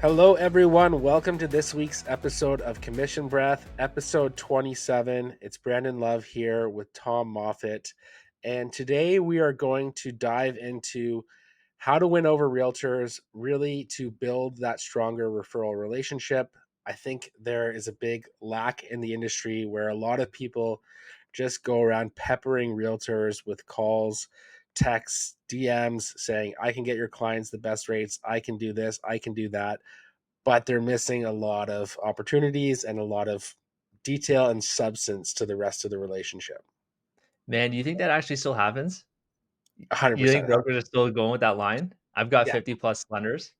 Hello, everyone. Welcome to this week's episode of Commission Breath, episode 27. It's Brandon Love here with Tom Moffat. And today we are going to dive into how to win over realtors, really to build that stronger referral relationship. I think there is a big lack in the industry where a lot of people just go around peppering realtors with calls, texts, DMs saying, I can get your clients the best rates. I can do this. I can do that, but they're missing a lot of opportunities and a lot of detail and substance to the rest of the relationship. Man, do you think that actually still happens? You 100%. think brokers are still going with that line? I've got Yeah, 50 plus lenders.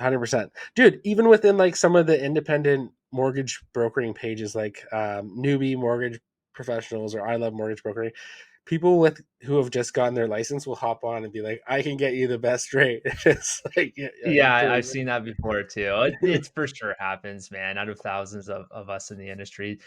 100%. Dude, even within like some of the independent mortgage brokering pages like newbie mortgage professionals or I love mortgage brokering, people with who have just gotten their license will hop on and be like, I can get you the best rate. It's like, yeah, are Yeah, you kidding I've me? seen that before too. It for sure happens, man, out of thousands of us in the industry.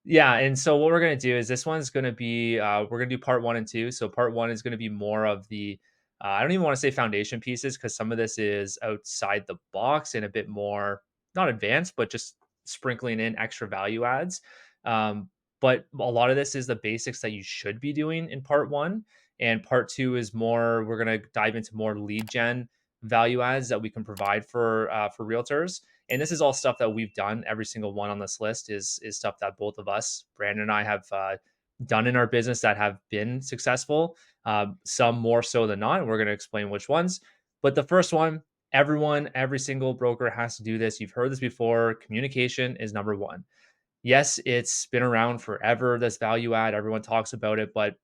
Yeah, and so what we're gonna do is this one's gonna be we're gonna do part one and two. So part one is gonna be more of the I don't even want to say foundation pieces because some of this is outside the box and a bit more not advanced, but just sprinkling in extra value adds. Um, but a lot of this is the basics that you should be doing in part one. And part two is more, we're gonna dive into more lead gen value adds that we can provide for realtors. And this is all stuff that we've done. Every single one on this list is stuff that both of us, Brandon and I, have done in our business that have been successful. Some more so than not. And we're going to explain which ones. But the first one, every single broker has to do this. You've heard this before. Communication is number one. Yes, it's been around forever, this value add. Everyone talks about it, but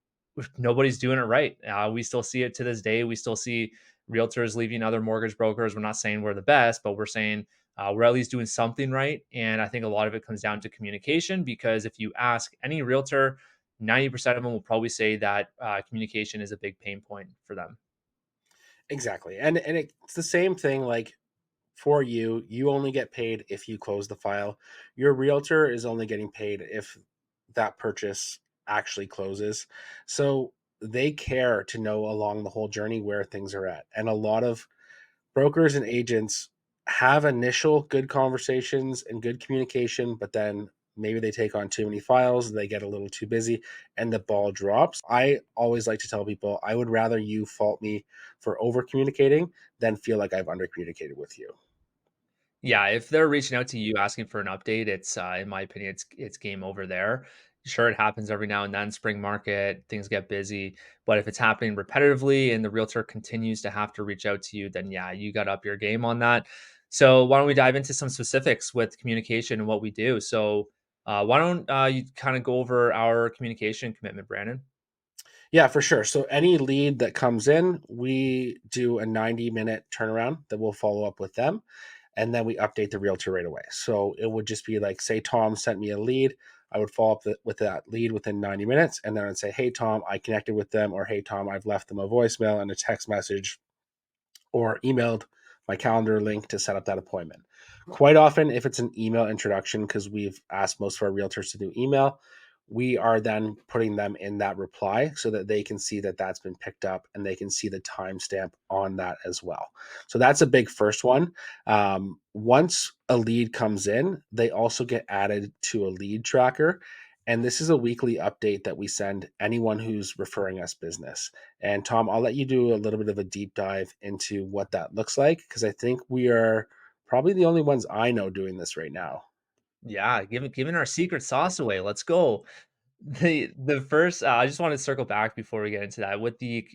nobody's doing it right. We still see it to this day. We still see realtors leaving other mortgage brokers. We're not saying we're the best, but we're saying we're at least doing something right. And I think a lot of it comes down to communication because if you ask any realtor, 90% of them will probably say that communication is a big pain point for them. Exactly. And it's the same thing like for you, you only get paid if you close the file. Your realtor is only getting paid if that purchase actually closes. So they care to know along the whole journey where things are at. And a lot of brokers and agents have initial good conversations and good communication, but then maybe they take on too many files, they get a little too busy, and the ball drops. I always like to tell people I would rather you fault me for over communicating than feel like I've under communicated with you. Yeah, if they're reaching out to you asking for an update, it's in my opinion, it's game over there. Sure, it happens every now and then, spring market, things get busy. But if it's happening repetitively and the realtor continues to have to reach out to you, then yeah, you got to up your game on that. So why don't we dive into some specifics with communication and what we do? So why don't you kind of go over our communication commitment, Brandon? Yeah, for sure. So any lead that comes in, we do a 90-minute turnaround that we'll follow up with them. And then we update the realtor right away. So it would just be like, say, Tom sent me a lead. I would follow up with that lead within 90 minutes. And then I'd say, hey, Tom, I connected with them. Or hey, Tom, I've left them a voicemail and a text message or emailed my calendar link to set up that appointment. Quite often, if it's an email introduction, because we've asked most of our realtors to do email, we are then putting them in that reply so that they can see that that's been picked up and they can see the timestamp on that as well. So that's a big first one. Once a lead comes in, they also get added to a lead tracker. And this is a weekly update that we send anyone who's referring us business. And Tom, I'll let you do a little bit of a deep dive into what that looks like because I think we are probably the only ones I know doing this right now. Yeah, giving our secret sauce away. Let's go. The first I just want to circle back before we get into that with the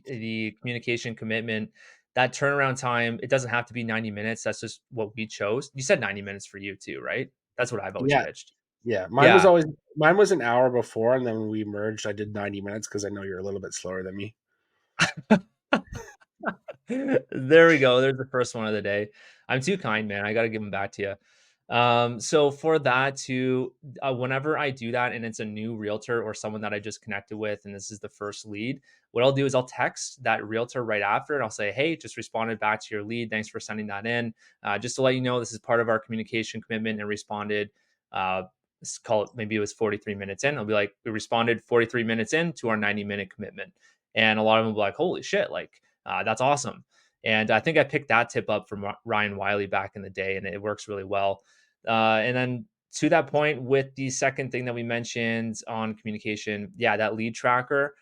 communication commitment, that turnaround time, it doesn't have to be 90 minutes. That's just what we chose. You said 90 minutes for you too, right? That's what I've always Yeah, pitched. yeah. Yeah. Mine was an hour before, and then when we merged, I did 90 minutes because I know you're a little bit slower than me. There we go. There's the first one of the day. I'm too kind, man. I got to give them back to you. So for that to whenever I do that and it's a new realtor or someone that I just connected with and this is the first lead, what I'll do is I'll text that realtor right after and I'll say, hey, just responded back to your lead. Thanks for sending that in. Just to let you know, this is part of our communication commitment and responded. Let's call it maybe it was 43 minutes in. I'll be like, we responded 43 minutes in to our 90-minute commitment. And a lot of them will be like, holy shit, like that's awesome. And I think I picked that tip up from Ryan Wiley back in the day, and it works really well. And then to that point, with the second thing that we mentioned on communication, yeah, that lead tracker,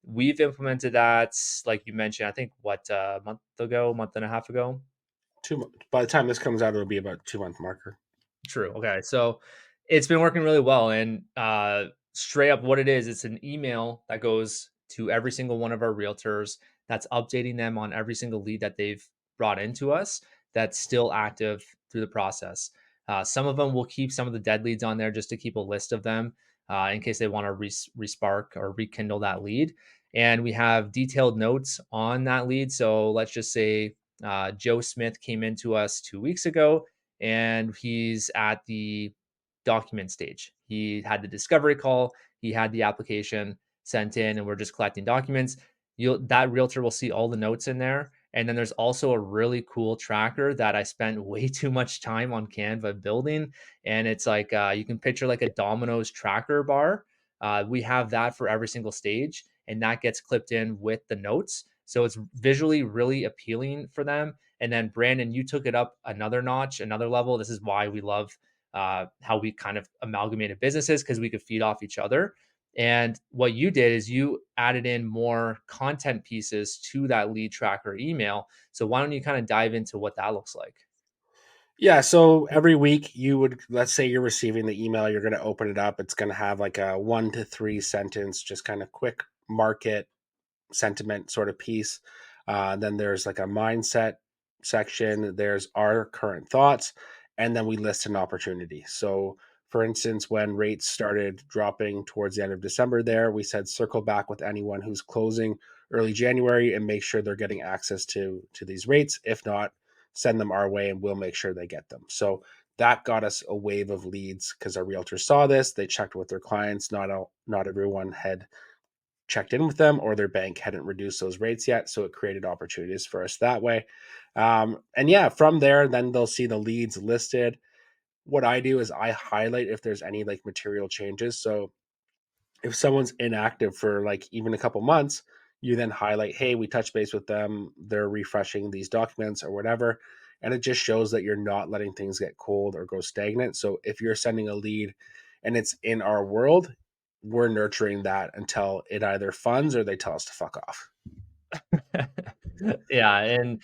we've implemented that, like you mentioned, I think what, a month ago, month and a half ago. By the time this comes out, it'll be about 2 month marker. True. Okay. So it's been working really well. And straight up, what it is, it's an email that goes to every single one of our realtors that's updating them on every single lead that they've brought into us that's still active through the process. Some of them will keep some of the dead leads on there just to keep a list of them in case they want to respark or rekindle that lead. And we have detailed notes on that lead. So let's just say Joe Smith came into us 2 weeks ago and he's at the document stage. He had the discovery call, he had the application sent in, and we're just collecting documents. That realtor will see all the notes in there. And then there's also a really cool tracker that I spent way too much time on Canva building. And it's like you can picture like a Domino's tracker bar. We have that for every single stage, and that gets clipped in with the notes. So it's visually really appealing for them. And then Brandon, you took it up another notch, another level. This is why we love how we kind of amalgamated businesses because we could feed off each other. And what you did is you added in more content pieces to that lead tracker email. So why don't you kind of dive into what that looks like? Yeah, so every week you would, let's say you're receiving the email, you're going to open it up. It's going to have like a 1 to 3 sentence, just kind of quick market sentiment sort of piece. Then there's like a mindset section. There's our current thoughts, and then we list an opportunity. So, for instance, when rates started dropping towards the end of December, there we said circle back with anyone who's closing early January and make sure they're getting access to these rates. If not, send them our way, and we'll make sure they get them. So that got us a wave of leads because our realtors saw this. They checked with their clients. Not everyone had checked in with them or their bank hadn't reduced those rates yet. So it created opportunities for us that way. And yeah, from there, then they'll see the leads listed. What I do is I highlight if there's any like material changes. So if someone's inactive for like even a couple months, you then highlight, hey, we touched base with them. They're refreshing these documents or whatever. And it just shows that you're not letting things get cold or go stagnant. So if you're sending a lead and it's in our world, we're nurturing that until it either funds or they tell us to fuck off. Yeah, and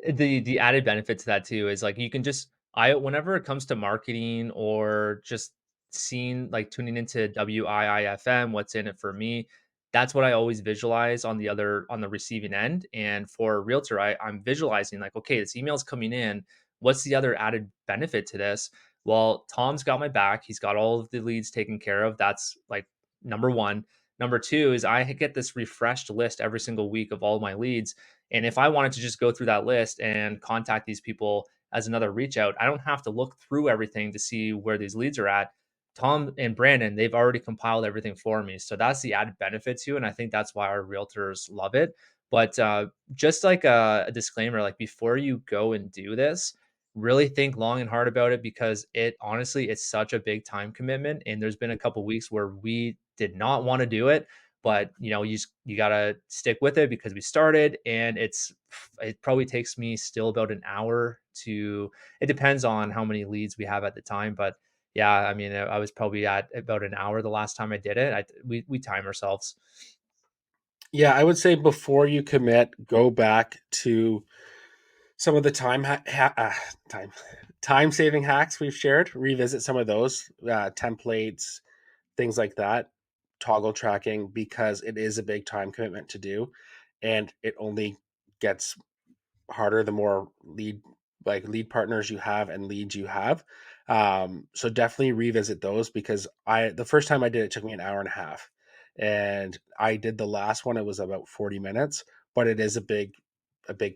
the added benefit to that too is like you can just I whenever it comes to marketing or just seeing like tuning into WIIFM, what's in it for me, that's what I always visualize on the receiving end. And for a realtor, I'm visualizing like, okay, this email's coming in. What's the other added benefit to this? Well, Tom's got my back. He's got all of the leads taken care of. That's like number one. Number two is I get this refreshed list every single week of all my leads, and if I wanted to just go through that list and contact these people as another reach out, I don't have to look through everything to see where these leads are at. Tom and Brandon, they've already compiled everything for me. So that's the added benefit too. And I think that's why our realtors love it. But just like a disclaimer, like before you go and do this, really think long and hard about it because it honestly, it's such a big time commitment. And there's been a couple weeks where we did not want to do it, but you gotta stick with it because we started, and it probably takes me still about an hour to. It depends on how many leads we have at the time, but yeah, I mean, I was probably at about an hour the last time I did it. We time ourselves. Yeah, I would say before you commit, go back to some of the time time saving hacks we've shared. Revisit some of those templates, things like that, toggle tracking, because it is a big time commitment to do, and it only gets harder the more lead partners you have and leads you have. So definitely revisit those because the first time I did it took me an hour and a half, and I did the last one. It was about 40 minutes, but it is a big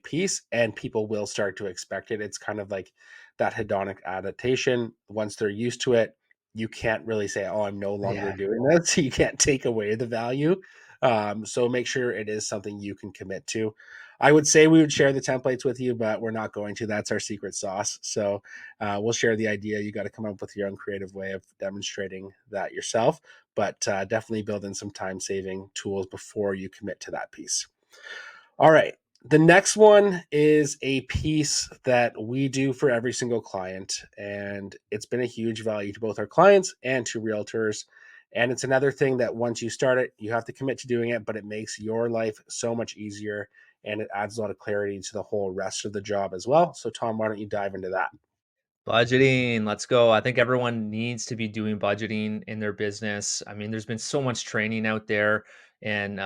piece, and people will start to expect it. It's kind of like that hedonic adaptation. Once they're used to it, you can't really say, "Oh, I'm no longer Yeah. doing this." You can't take away the value. So make sure it is something you can commit to. I would say we would share the templates with you, but we're not going to. That's our secret sauce. So we'll share the idea. You got to come up with your own creative way of demonstrating that yourself, but definitely build in some time saving tools before you commit to that piece. All right. The next one is a piece that we do for every single client, and it's been a huge value to both our clients and to realtors. And it's another thing that once you start it, you have to commit to doing it, but it makes your life so much easier and it adds a lot of clarity to the whole rest of the job as well. So, Tom, why don't you dive into that? Budgeting, let's go. I think everyone needs to be doing budgeting in their business. I mean, there's been so much training out there, and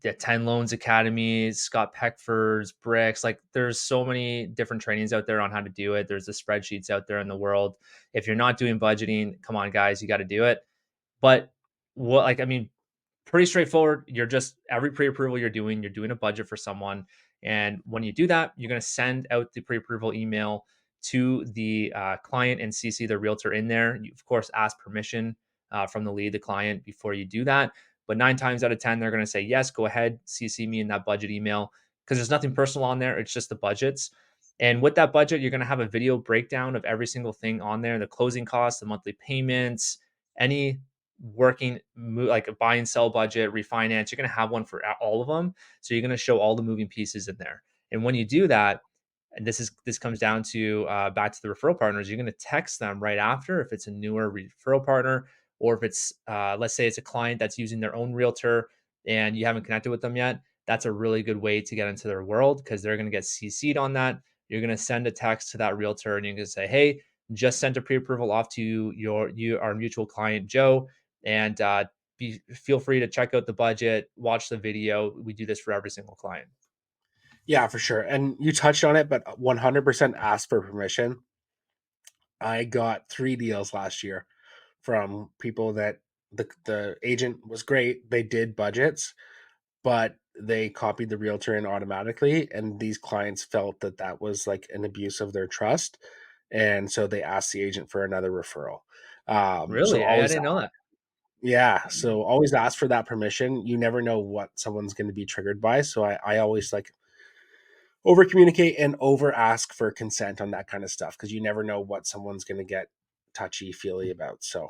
the 10 Loans Academy, Scott Peckford's Bricks. Like, there's so many different trainings out there on how to do it. There's the spreadsheets out there in the world. If you're not doing budgeting, come on, guys, you got to do it. But what, like, I mean, pretty straightforward. You're just every pre-approval you're doing a budget for someone, and when you do that, you're going to send out the pre-approval email to the client and CC the realtor in there. You of course ask permission from the lead, the client, before you do that. But 9 times out of 10, they're going to say yes. Go ahead, CC me in that budget email because there's nothing personal on there. It's just the budgets. And with that budget, you're going to have a video breakdown of every single thing on there: the closing costs, the monthly payments, any like a buy and sell budget, refinance. You're going to have one for all of them. So you're going to show all the moving pieces in there. And when you do that, and this comes down to back to the referral partners, you're going to text them right after if it's a newer referral partner, or if it's let's say it's a client that's using their own realtor and you haven't connected with them yet. That's a really good way to get into their world because they're going to get CC'd on that. You're going to send a text to that realtor and you're going to say, hey, just sent a pre-approval off to our mutual client Joe, and feel free to check out the budget, watch the video. We do this for every single client. Yeah, for sure. And you touched on it, but 100% ask for permission. I got 3 deals last year from people that the agent was great. They did budgets, but they copied the realtor in automatically. And these clients felt that that was like an abuse of their trust. And so they asked the agent for another referral. So Really? I always, didn't know that. yeah. So always ask for that permission. You never know what someone's going to be triggered by. So I always like over communicate and over ask for consent on that kind of stuff because you never know what someone's going to get touchy feely about. So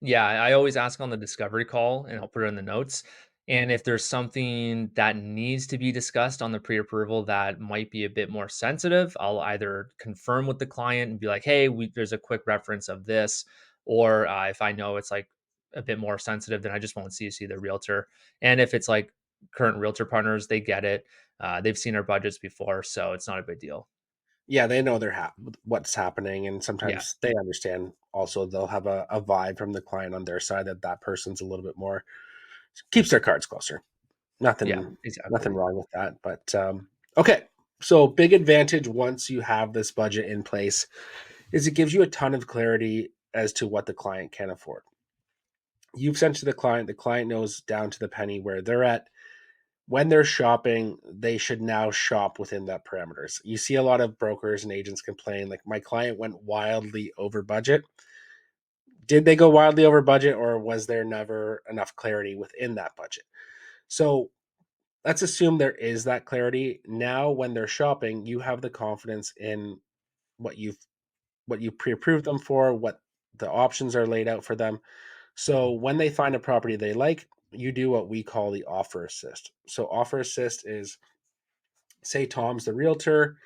Yeah, I always ask on the discovery call and I'll put it in the notes. And if there's something that needs to be discussed on the pre-approval that might be a bit more sensitive, I'll either confirm with the client and be like, "Hey, there's a quick reference of this," or if I know it's like a bit more sensitive, then I just won't CC the realtor. And if it's like current realtor partners, they get it. They've seen our budgets before, so it's not a big deal. yeah, they know what's happening, and Yeah, sometimes they understand. Also, they'll have a vibe from the client on their side that that person's a little bit more keeps their cards closer. yeah, Nothing, nothing exactly. wrong with that. But okay, so big advantage once you have this budget in place is it gives you a ton of clarity as to what the client can afford. You've sent to the client knows down to the penny where they're at. When they're shopping, they should now shop within that parameters. You see a lot of brokers and agents complain like my client went wildly over budget. Did they go wildly over budget or was there never enough clarity within that budget? So let's assume there is that clarity. Now when they're shopping, you have the confidence in what you've what you pre-approved them for, what the options are laid out for them. So when they find a property they like, you do what we call the offer assist. So offer assist is say Tom's the realtor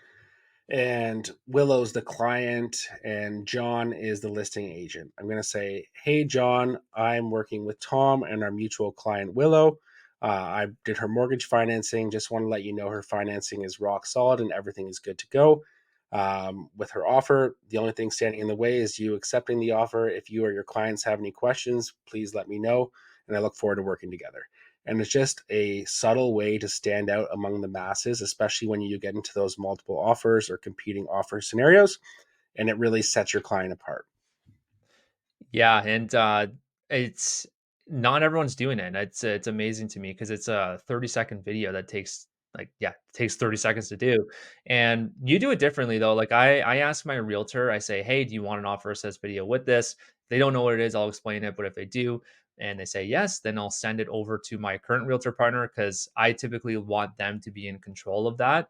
and Willow's the client and John is the listing agent. I'm going to say, "Hey John, I'm working with Tom and our mutual client Willow. I did her mortgage financing. Just want to let you know her financing is rock solid and everything is good to go. With her offer, the only thing standing in the way is you accepting the offer. If you or your clients have any questions, please let me know, and I look forward to working together." And it's just a subtle way to stand out among the masses, especially when you get into those multiple offers or competing offer scenarios. And it really sets your client apart. Yeah, and it's not everyone's doing it. It's amazing to me because it's a 30-second video that takes takes 30 seconds to do. And you do it differently though. Like I ask my realtor, I say, "Hey, do you want an offer assess video with this?" They don't know what it is, I'll explain it, but if they do and they say yes, then I'll send it over to my current realtor partner because I typically want them to be in control of that.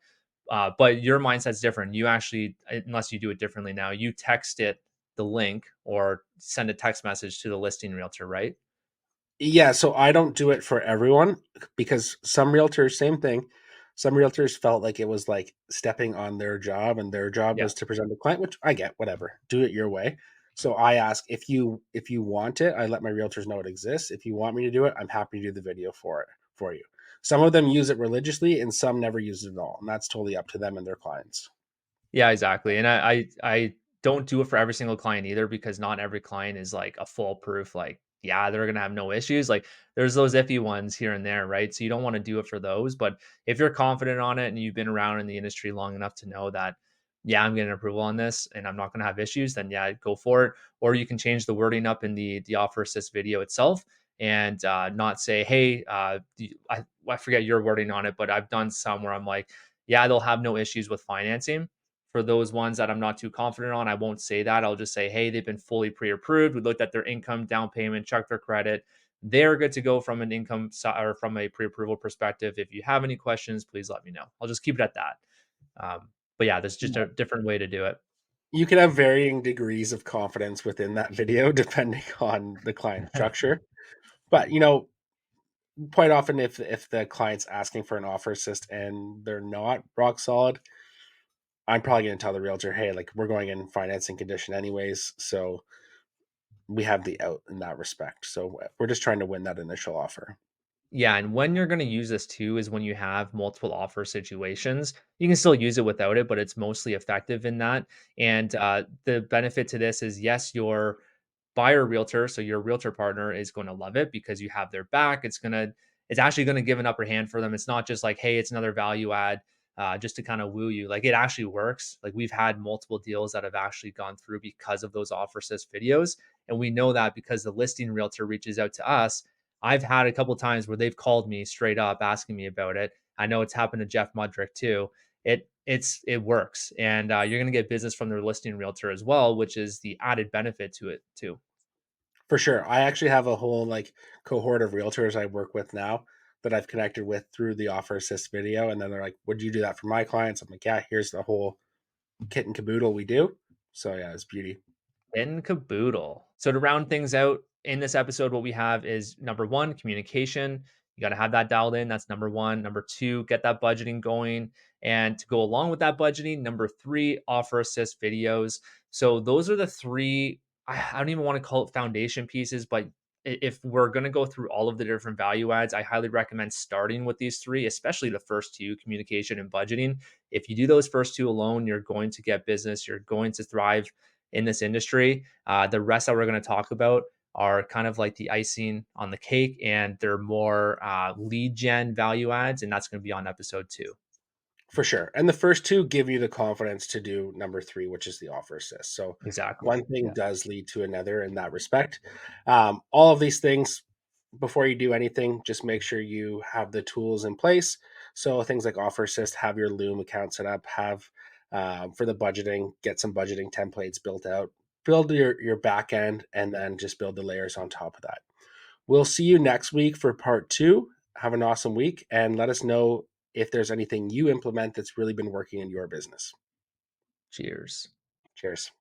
But your mindset's different. You actually, unless you do it differently now, you text it the link or send a text message to the listing realtor, right? Yeah, so I don't do it for everyone because some realtors, same thing. some realtors felt like it was like stepping on their job, and their job Yeah. was to present the client, which I get, whatever, do it your way. So I ask, if you want it, I let my realtors know it exists. If you want me to do it, I'm happy to do the video for you. Some of them use it religiously and some never use it at all, and that's totally up to them and their clients. Yeah, exactly. And I don't do it for every single client either because not every client is like a foolproof, like, yeah, they're gonna have no issues. Like there's those iffy ones here and there, right? So you don't want to do it for those. But if you're confident on it and you've been around in the industry long enough to know that, yeah, I'm getting approval on this and I'm not gonna have issues, then yeah, go for it. Or you can change the wording up in the offer assist video itself and not say, hey, I forget your wording on it, but I've done some where I'm like, yeah, they'll have no issues with financing. For those ones that I'm not too confident on, I won't say that. I'll just say, hey, they've been fully pre-approved. We looked at their income, down payment, checked their credit. They're good to go from an or from a pre-approval perspective. If you have any questions, please let me know. I'll just keep it at that. But yeah, there's just a different way to do it. You can have varying degrees of confidence within that video depending on the client structure. But quite often, if the client's asking for an offer assist and they're not rock solid, I'm probably going to tell the realtor, hey, like, we're going in financing condition anyways, so we have the out in that respect. So we're just trying to win that initial offer. Yeah, and when you're going to use this too is when you have multiple offer situations. You can still use it without it, but it's mostly effective in that. And the benefit to this is, yes, your buyer realtor, so your realtor partner is going to love it because you have their back. It's actually going to give an upper hand for them. It's not just like, hey, it's another value add just to kind of woo you. Like it actually works. Like we've had multiple deals that have actually gone through because of those offer assist videos, and we know that because the listing realtor reaches out to us. I've had a couple times where they've called me straight up asking me about it. I know it's happened to Jeff Mudrick too. It works, and you're going to get business from their listing realtor as well, which is the added benefit to it too. For sure. I actually have a whole like cohort of realtors I work with now that I've connected with through the offer assist video. And then they're like, would you do that for my clients? I'm like, yeah, here's the whole kit and caboodle we do. So yeah, it's beauty. And caboodle. So to round things out in this episode, what we have is number one, communication. You got to have that dialed in. That's number one. Number two, get that budgeting going. And to go along with that budgeting, number three, offer assist videos. So those are the three, I don't even want to call it foundation pieces, but if we're going to go through all of the different value adds, I highly recommend starting with these three, especially the first two, communication and budgeting. If you do those first two alone, you're going to get business, you're going to thrive in this industry. The rest that we're going to talk about are kind of like the icing on the cake, and they're more lead gen value adds, and that's going to be on episode two. For sure. And the first two give you the confidence to do number three, which is the offer assist. So Exactly. one thing Yeah. does lead to another in that respect. All of these things, before you do anything, just make sure you have the tools in place. So things like offer assist, have your Loom account set up, have for the budgeting, get some budgeting templates built out, build your back end, and then just build the layers on top of that. We'll see you next week for part two. Have an awesome week and let us know if there's anything you implement that's really been working in your business. Cheers. Cheers.